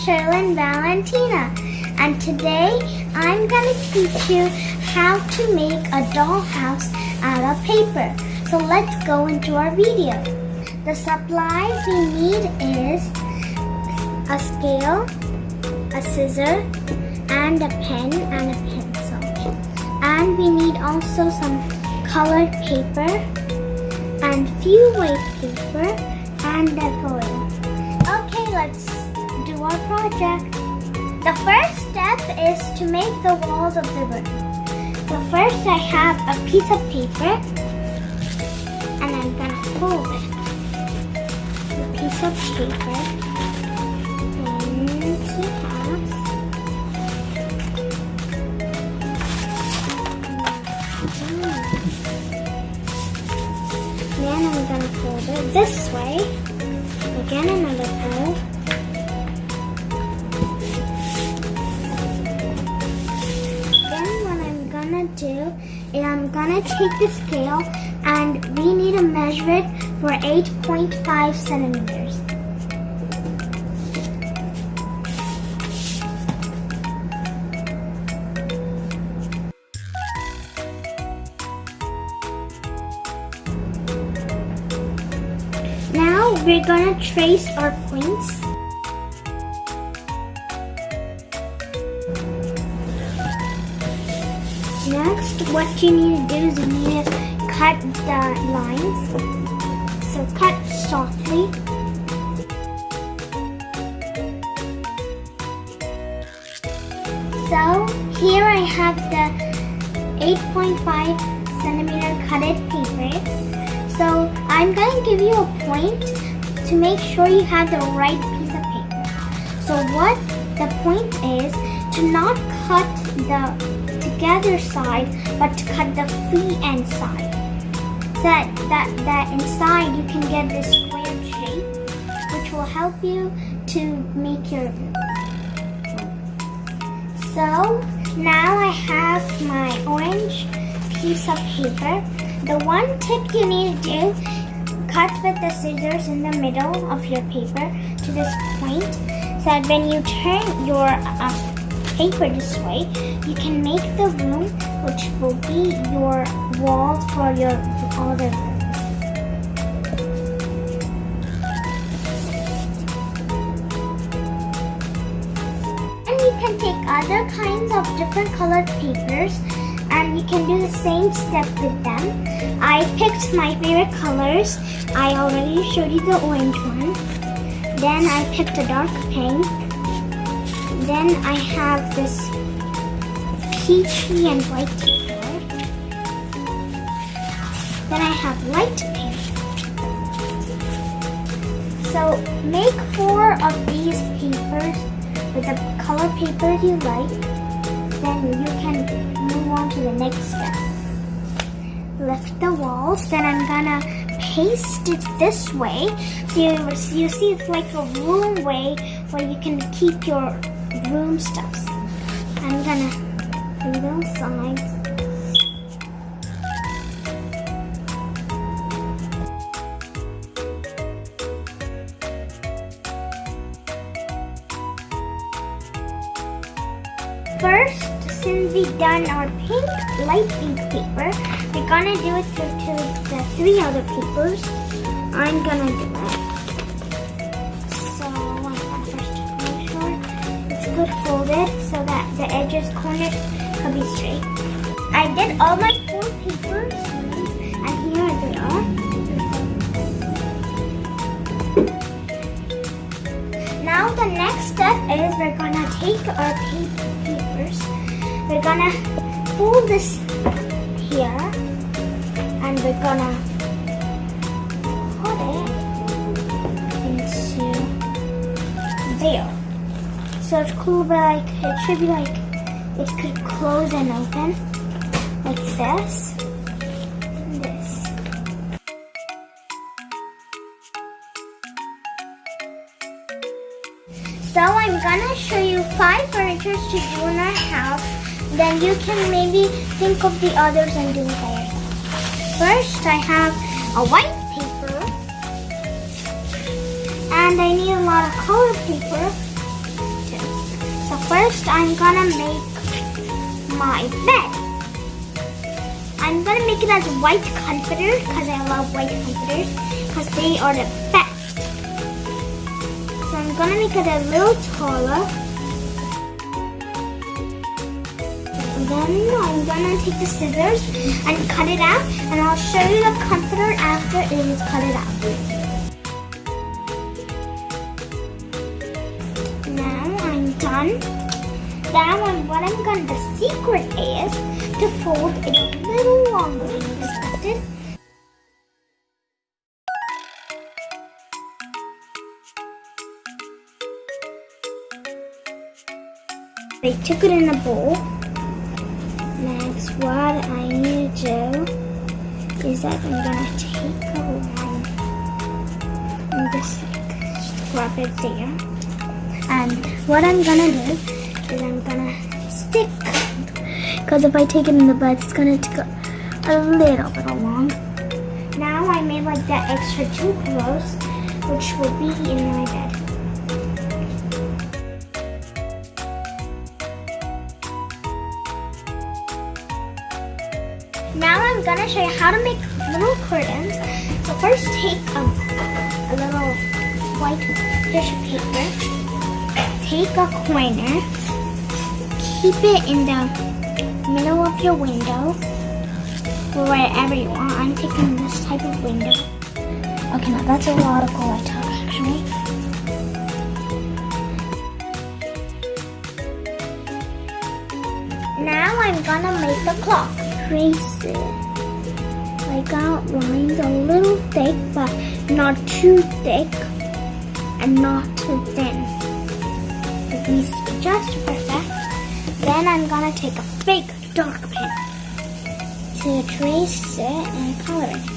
Shirley Valentina, and today I'm gonna teach you how to make a dollhouse out of paper. So let's go into our video. The supplies we need is a scale, a scissor, and a pen and a pencil. And we need also some colored paper and few white paper and decorating. Okay, let's do our project. The first step is to make the walls of the room. So first I have a piece of paper and I'm gonna fold it. The piece of paper into halves. Then I'm gonna fold it this way. Again, another fold. Then what I'm gonna do is I'm gonna take the scale and we need to measure it for 8.5 centimeters. Now we're gonna trace our points. Next, what you need to do is you need to cut the lines. So cut softly. So here I have the 8.5 centimeter cutted paper. So I'm going to give you a point to make sure you have the right piece of paper. So what the point is to not cut the together side, but to cut the free end side. So that inside you can get this square shape, which will help you to make your room. So now I have my orange piece of paper. The one tip you need to do, cut with the scissors in the middle of your paper to this point, so that when you turn your paper this way, you can make the room, which will be your walls for your other rooms. And you can take other kinds of different colored papers and you can do the same step with them. I picked my favorite colors. I already showed you the orange one. Then I picked a dark pink. Then I have this peachy and white paper. Then I have light pink. So make 4 of these papers with the color paper you like. Then you can move on to the next step. Lift the walls. Then I'm gonna paste it this way. So you see it's like a room way where you can keep your room stuffs. I'm gonna do those sides. First, since we've done our light pink paper, we're gonna do it to the 3 other papers. I'm gonna do it. So I'm gonna first make sure it's good folded so that the edges, corners can be straight. I did all my 4 papers, and here they are. Now the next step is we're gonna take our papers. We're gonna fold this here and we're gonna put it into there. So it could be like, it should be like, it could close and open like this. And this. So I'm gonna show you 5 furniture to do in our house. Then you can maybe think of the others and do it by yourself. First, I have a white paper, and I need a lot of color paper. first I'm gonna make my bed. I'm gonna make it as white comforter because I love white comforters because they are the best. So I'm gonna make it a little taller. Then I'm gonna take the scissors and cut it out, and I'll show you the comforter after it is cut it out. Now I'm done. Now the secret is to fold it a little longer than expected. I took it in a bowl. Next, what I need to do is that I'm gonna take a line and just rub it there. And what I'm gonna do is I'm gonna stick, because if I take it in the bed, it's gonna take a little bit long. Now I made like that extra 2 pillows, which will be in my bed. Now I'm gonna show you how to make little curtains. So first take a little white tissue paper, take a corner, keep it in the middle of your window, or wherever you want. I'm taking this type of window. Okay, now that's a lot of glue I took actually. Now I'm gonna make the clock. Trace it. Like outlines a little thick, but not too thick and not too thin. It needs to be just perfect. Then I'm gonna take a big dark pen to trace it and color it.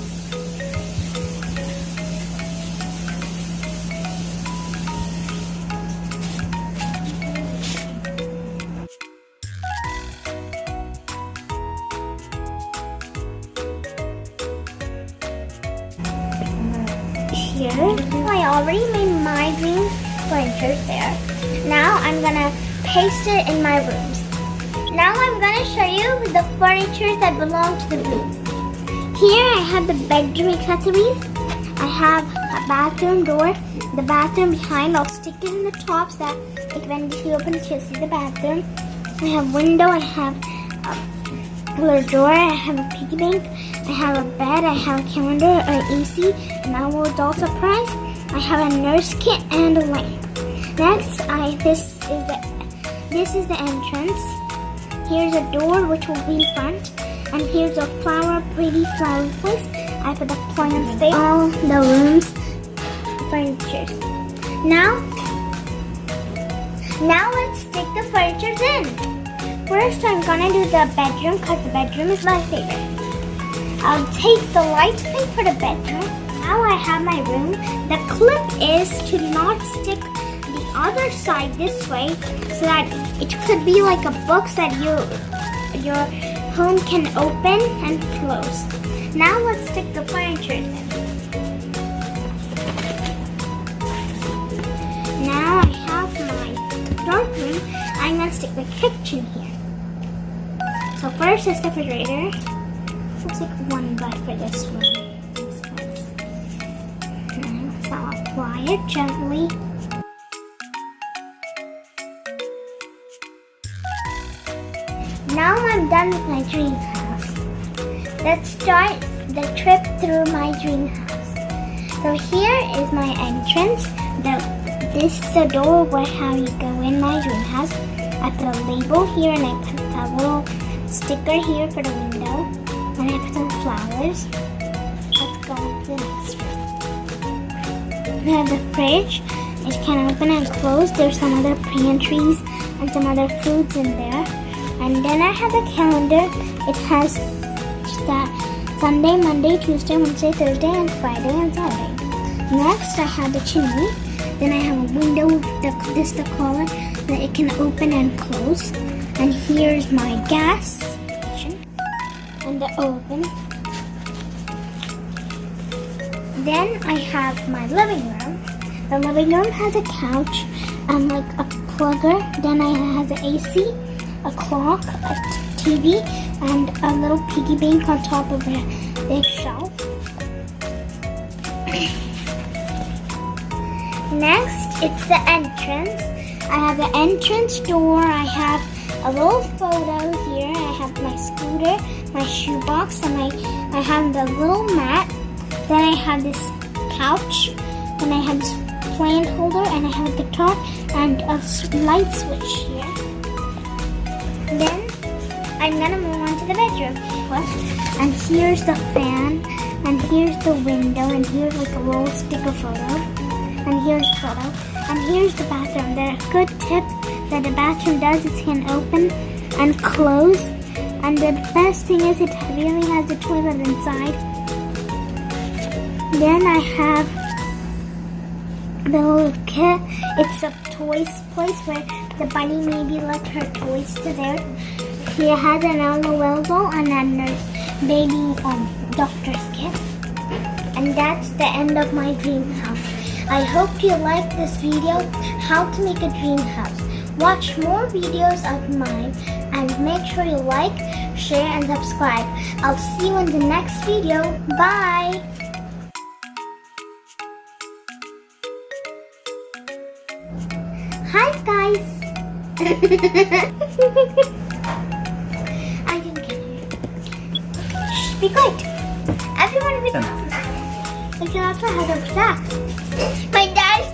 Here, I already made my green furniture there. Now I'm gonna paste it in my rooms. Now I'm gonna show you the furniture that belong to the rooms. Here I have the bedroom accessories. I have a bathroom door. The bathroom behind, I'll stick it in the top so that when you open it, you'll see the bathroom. I have window. I have a little drawer. I have a piggy bank. I have a bed, I have a calendar, an AC, an owl doll surprise. I have a nurse kit and a lamp. Next, this is the entrance. Here's a door which will be in front, and here's a pretty flower place. I put the plants there. All the rooms, furniture. Now let's stick the furniture in. First, I'm gonna do the bedroom because the bedroom is my favorite. I'll take the light pin for the bedroom. Now I have my room. The clip is to not stick the other side this way so that it could be like a box that your home can open and close. Now let's stick the furniture in. Now I have my dark room. I'm going to stick the kitchen here. So first is the refrigerator. Let's take one bite for this one. So I'll apply it gently. Now I'm done with my dream house. Let's start the trip through my dream house. So here is my entrance. This is the door where how you go in my dream house. I put a label here and I put a little sticker here for the window. And I put some flowers. Let's go to the next room. We have the fridge. It can open and close. There's some other pantries and some other foods in there. And then I have the calendar. It has Sunday, Monday, Tuesday, Wednesday, Thursday, and Friday and Saturday. Next, I have the chimney. Then I have a window, this the collar, that it can open and close. And here's my gas station and the oven. Then I have my living room. The living room has a couch and like a plugger. Then I have the AC, a clock, a TV, and a little piggy bank on top of a big shelf. Next, it's the entrance. I have the entrance door. I have a little photo here. I have my scooter, my shoebox, and I have the little mat. Then I have this couch. Then I have this plant holder, and I have a guitar and a light switch here. Then I'm gonna move on to the bedroom. And here's the fan, and here's the window, and here's like a little sticker photo, and here's a photo, and here's the bathroom. The good tip that the bathroom does is it can open and close, and the best thing is it really has a toilet inside. Then I have the little kit. It's a toys place where the bunny maybe left her toys to there. Here has an LOL doll and a nurse baby doctor's kit. And that's the end of my dream house. I hope you liked this video, how to make a dream house. Watch more videos of mine and make sure you like, share, and subscribe. I'll see you in the next video. Bye! Hi guys! I didn't get it. Shh, be quiet. Everyone be quiet. I can also have a snack. My dad's